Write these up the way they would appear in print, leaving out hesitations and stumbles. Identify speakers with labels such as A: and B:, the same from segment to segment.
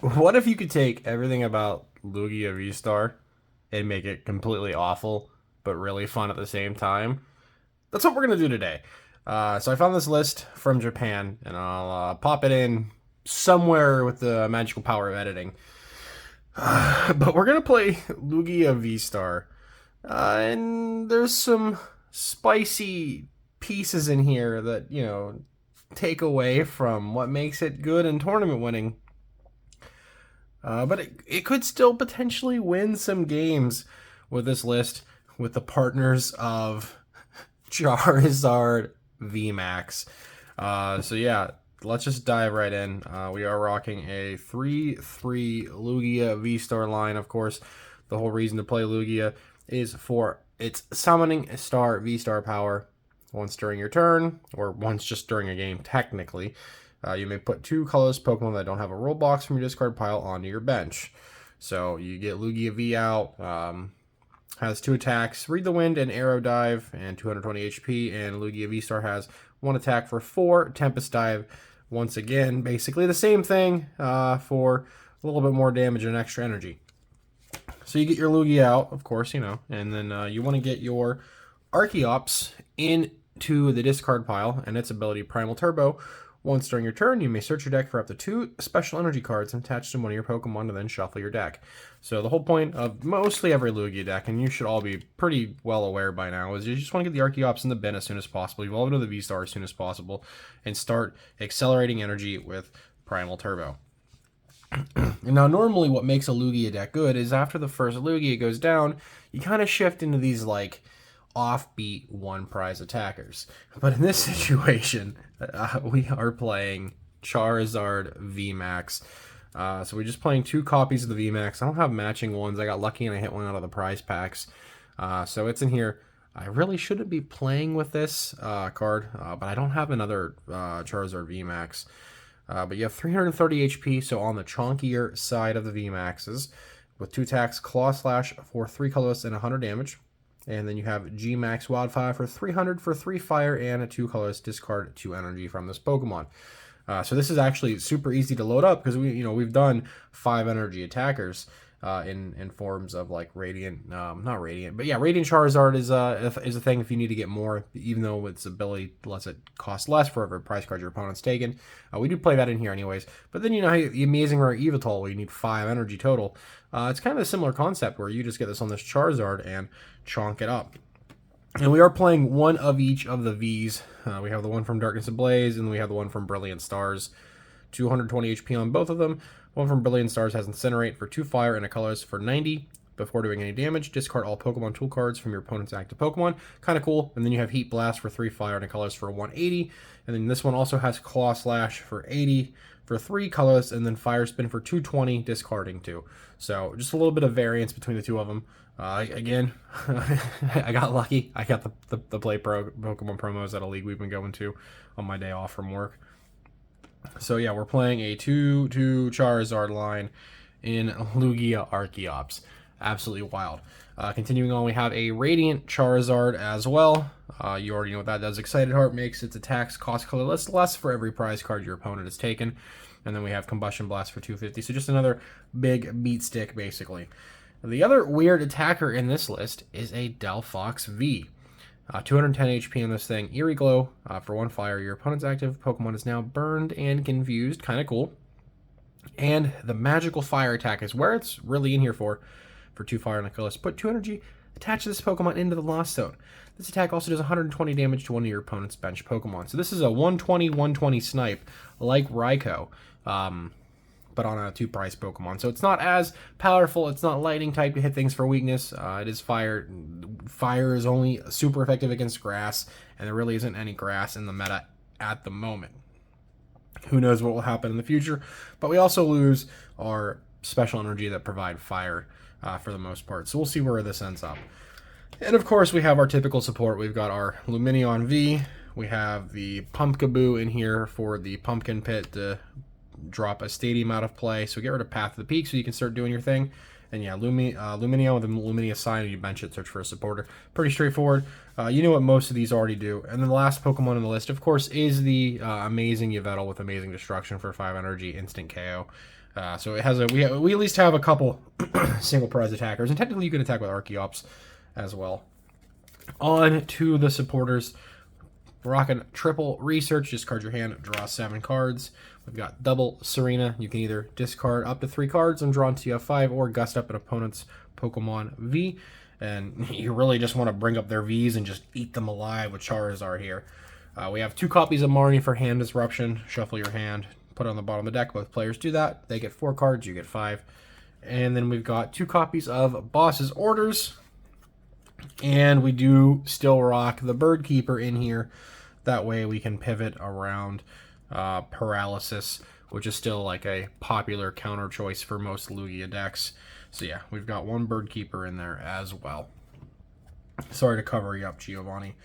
A: What if you could take everything about Lugia V-Star and make it completely awful, but really fun at the same time? That's what we're going to do today. So I found this list from Japan, and I'll pop it in somewhere with the magical power of editing. But we're going to play Lugia V-Star. And there's some spicy pieces in here that, take away from what makes it good and tournament winning. But it could still potentially win some games with this list with the partners of Charizard VMAX. So yeah, let's just dive right in. We are rocking a 3-3 Lugia V-Star line, of course. The whole reason to play Lugia is for its summoning star V-Star power once during your turn, or once just during a game, technically. You may put 2 colorless Pokemon that don't have a rule box from your discard pile onto your bench. So you get Lugia V out, has 2 attacks, Read the Wind and Arrow Dive, and 220 HP, and Lugia V-Star has 1 attack for 4, Tempest Dive. Once again, basically the same thing for a little bit more damage and extra energy. So you get your Lugia out, of course, and then you want to get your Archeops into the discard pile and its ability Primal Turbo. Once during your turn, you may search your deck for up to 2 special energy cards and attach to one of your Pokemon to then shuffle your deck. So the whole point of mostly every Lugia deck, and you should all be pretty well aware by now, is you just want to get the Archeops in the bin as soon as possible, evolve into the V-Star as soon as possible, and start accelerating energy with Primal Turbo. Now, normally what makes a Lugia deck good is after the first Lugia goes down, you kind of shift into these, offbeat one prize attackers. But in this situation, we are playing Charizard VMAX. So we're just playing 2 copies of the VMAX. I don't have matching ones. I got lucky and I hit one out of the prize packs. So it's in here. I really shouldn't be playing with this card, but I don't have another Charizard VMAX. But you have 330 HP, so on the chonkier side of the VMAXs, with 2 attacks, Claw Slash for 3 colorless and 100 damage. And then you have G-Max Wildfire for 300 for 3 fire and a 2 colors. Discard 2 energy from this Pokemon. So this is actually super easy to load up because we've done 5 energy attackers in forms of Radiant, not Radiant, but yeah, Radiant Charizard is a thing if you need to get more, even though its ability lets it cost less for every prize card your opponent's taken. We do play that in here anyways. But then the Amazing Rare Evital, where you need 5 energy total. It's kind of a similar concept where you just get this on this Charizard and chonk it up. And we are playing one of each of the Vs. We have the one from Darkness Ablaze, and we have the one from Brilliant Stars. 220 HP on both of them. One from Brilliant Stars has Incinerate for 2 fire and a colorless for 90. Before doing any damage, discard all Pokemon tool cards from your opponent's active Pokemon. Kind of cool. And then you have Heat Blast for 3 fire and a colorless for 180. And then this one also has Claw Slash for 80 for 3 colorless, and then Fire Spin for 220, discarding 2. So just a little bit of variance between the 2 of them. Again, I got lucky. I got the Play Pro Pokemon promos at a league we've been going to on my day off from work. So yeah, we're playing a 2-2 Charizard line in Lugia Archeops. Absolutely wild. Continuing on, we have a Radiant Charizard as well. You already know what that does. Excited Heart makes its attacks cost colorless less for every prize card your opponent has taken. And then we have Combustion Blast for 250. So just another big beat stick, basically. The other weird attacker in this list is a Delphox V. 210 HP on this thing. Eerie Glow for 1 fire. Your opponent's active Pokemon is now burned and confused. Kind of cool. And the magical fire attack is where it's really in here for 2 fire and a colorless. Put 2 energy, attach this Pokemon into the Lost Zone. This attack also does 120 damage to one of your opponent's bench Pokemon. So this is a 120-120 snipe like Raikou, but on a 2 prize Pokemon. So it's not as powerful. It's not lightning type to hit things for weakness. It is fire. Fire is only super effective against grass, and there really isn't any grass in the meta at the moment. Who knows what will happen in the future, but we also lose our special energy that provide fire for the most part. So we'll see where this ends up. And of course, we have our typical support. We've got our Lumineon V. We have the Pumpkaboo in here for the Pumpkin Pit to drop a Stadium out of play. So get rid of Path of the Peak so you can start doing your thing. And yeah, Luminia with a Luminia sign, you bench it, search for a supporter. Pretty straightforward. You know what most of these already do. And then the last Pokemon on the list, of course, is the amazing Yveltal with Amazing Destruction for 5 energy, instant KO. So it has we at least have a couple single prize attackers, and technically you can attack with Archeops as well. On to the supporters. We're rocking triple research. Discard your hand, draw 7 cards. We've got double Serena. You can either discard up to 3 cards and draw until you have 5, or gust up an opponent's Pokemon V. And you really just want to bring up their Vs and just eat them alive with Charizard here. We have 2 copies of Marnie for hand disruption. Shuffle your hand, put it on the bottom of the deck. Both players do that. They get 4 cards, you get 5. And then we've got 2 copies of Boss's Orders. And we do still rock the Bird Keeper in here. That way we can pivot around Paralysis, which is still like a popular counter choice for most Lugia decks. So yeah, we've got 1 Bird Keeper in there as well. Sorry to cover you up, Giovanni.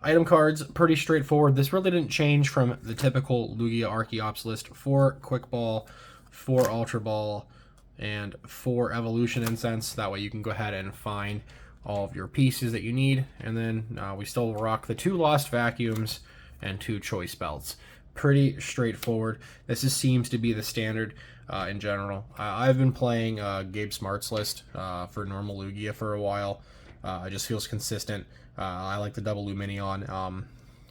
A: Item cards, pretty straightforward. This really didn't change from the typical Lugia Archeops list. 4 Quick Ball, 4 Ultra Ball, and 4 Evolution Incense. That way you can go ahead and find all of your pieces that you need. And then we still rock the 2 Lost Vacuums and 2 Choice Belts. Pretty straightforward. This seems to be the standard in general. I've been playing Gabe Smart's list for normal Lugia for a while. It just feels consistent. I like the double Luminion.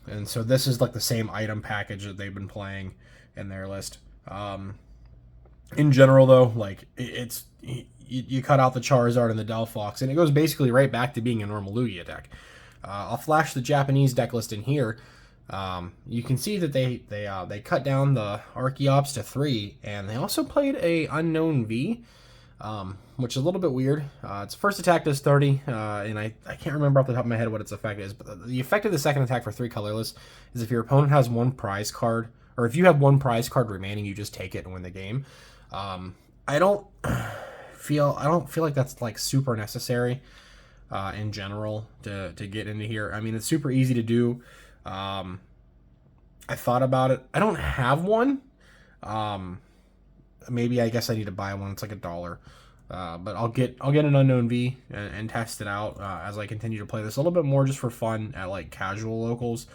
A: And so this is like the same item package that they've been playing in their list. In general, though, like it's you cut out the Charizard and the Delphox, and it goes basically right back to being a normal Lugia deck. I'll flash the Japanese deck list in here. You can see that they cut down the Archeops to 3, and they also played a Unknown V, which is a little bit weird. Its first attack does 30, and I can't remember off the top of my head what its effect is, but the effect of the second attack for 3 colorless is if your opponent has 1 prize card, or if you have 1 prize card remaining, you just take it and win the game. I don't feel like that's like super necessary in general to get into here. I mean, it's super easy to do. I thought about it. I don't have one. Maybe I guess I need to buy one. It's like $1. But I'll get an Unknown V and test it out as I continue to play this a little bit more just for fun at like casual locals.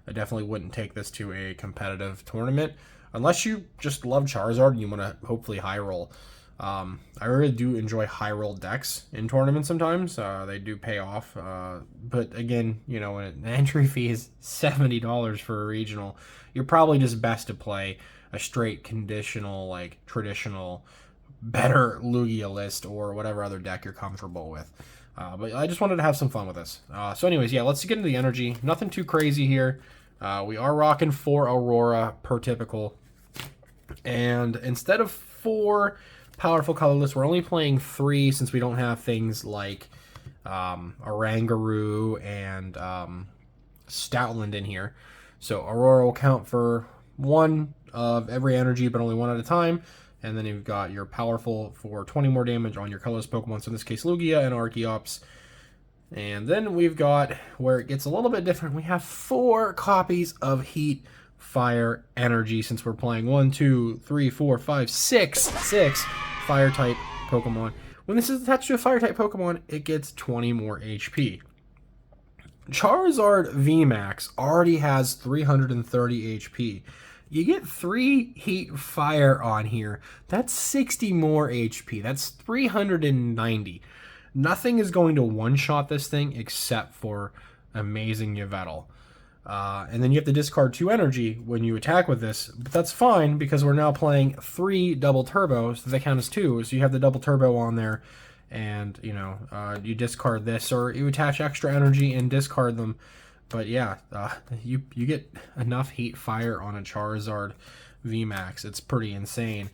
A: I definitely wouldn't take this to a competitive tournament unless you just love Charizard and you want to hopefully high roll. I really do enjoy high roll decks in tournaments sometimes. They do pay off. But again, you know, when an entry fee is $70 for a regional, you're probably just best to play a straight conditional, like traditional, better Lugia list or whatever other deck you're comfortable with. But I just wanted to have some fun with this. So anyways, yeah, let's get into the energy. Nothing too crazy here. We are rocking 4 Aurora per typical. And instead of 4 powerful colorless, we're only playing 3 since we don't have things like Oranguru and Stoutland in here. So Aurora will count for 1 of every energy, but only 1 at a time. And then you've got your powerful for 20 more damage on your colorless Pokemon. So in this case, Lugia and Archeops. And then we've got where it gets a little bit different. We have 4 copies of Heat, Fire, Energy, since we're playing 1, 2, 3, 4, 5, 6 Fire type Pokemon. When this is attached to a Fire type Pokemon, it gets 20 more HP. Charizard VMAX already has 330 HP. You get 3 Heat Fire on here. That's 60 more HP. That's 390. Nothing is going to one-shot this thing except for Amazing Yveltal. And then you have to discard 2 energy when you attack with this. But that's fine because we're now playing 3 double turbos. So they count as 2. So you have the double turbo on there. And, you know, you discard this. Or you attach extra energy and discard them. But yeah, you get enough Heat Fire on a Charizard VMAX. It's pretty insane.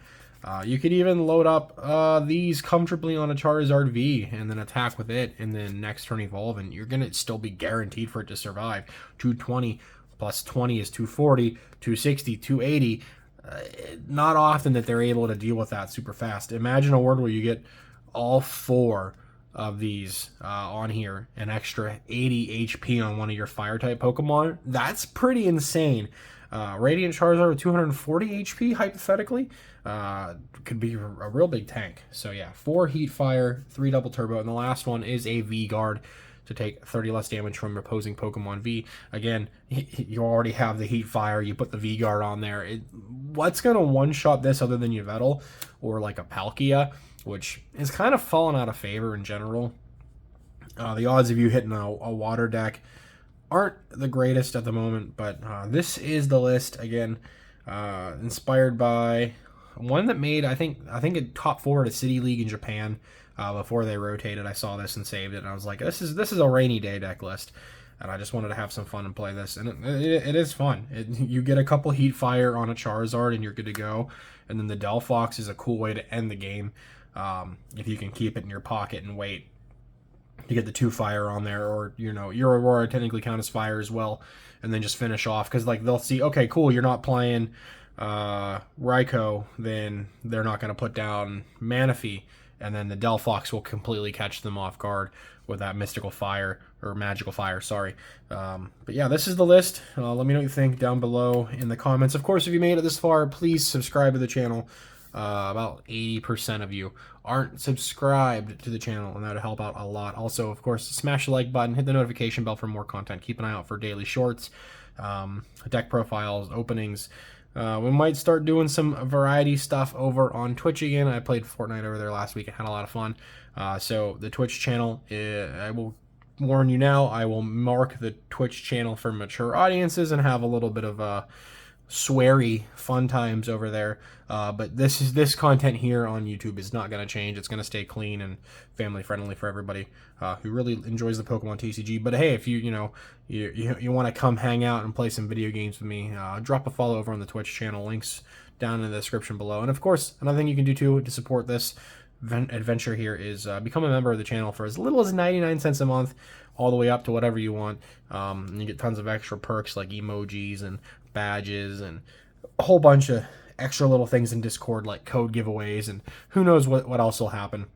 A: You could even load up these comfortably on a Charizard V and then attack with it and then next turn evolve, and you're going to still be guaranteed for it to survive. 220 plus 20 is 240, 260, 280. Not often that they're able to deal with that super fast. Imagine a world where you get all 4 of these on here, an extra 80 HP on one of your Fire-type Pokemon. That's pretty insane. Radiant Charizard with 240 HP, hypothetically, could be a real big tank. So yeah, 4 Heat Fire, 3 Double Turbo, and the last one is a V-Guard to take 30 less damage from opposing Pokemon V. Again, you already have the Heat Fire, you put the V-Guard on there. What's going to one-shot this other than Yveltal or like a Palkia, which is kind of fallen out of favor in general. The odds of you hitting a water deck aren't the greatest at the moment, but this is the list, again, inspired by one that made, I think it top 4 at a City League in Japan. Before they rotated, I saw this and saved it, and I was like, this is a rainy day deck list, and I just wanted to have some fun and play this, and it is fun. You get a couple Heat Fire on a Charizard, and you're good to go, and then the Delphox is a cool way to end the game, if you can keep it in your pocket and wait to get the 2 Fire on there, or your Aurora technically count as fire as well, and then just finish off, because like they'll see, okay, cool, you're not playing Raikou, then they're not going to put down Manaphy, and then the Delphox will completely catch them off guard with that mystical fire, or magical fire, sorry. But yeah, this is the list. Let me know what you think down below in the comments. Of course, if you made it this far, please subscribe to the channel. About 80% of you aren't subscribed to the channel, and that would help out a lot. Also, of course, smash the like button, hit the notification bell for more content. Keep an eye out for daily shorts, deck profiles, openings. We might start doing some variety stuff over on Twitch again. I played Fortnite over there last week and had a lot of fun. So the Twitch channel, I will warn you now, I will mark the Twitch channel for mature audiences and have a little bit of sweary fun times over there. But this content here on YouTube is not going to change. It's going to stay clean and family friendly for everybody who really enjoys the Pokemon TCG. But hey, if you want to come hang out and play some video games with me, drop a follow over on the Twitch channel. Links down in the description below. And of course, another thing you can do too to support this adventure here is become a member of the channel for as little as 99 cents a month, all the way up to whatever you want. And you get tons of extra perks like emojis and badges and a whole bunch of extra little things in Discord like code giveaways, and who knows what else will happen.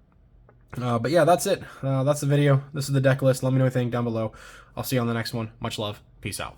A: But yeah, that's it. That's the video. This is the deck list. Let me know what you think down below. I'll see you on the next one. Much love. Peace out.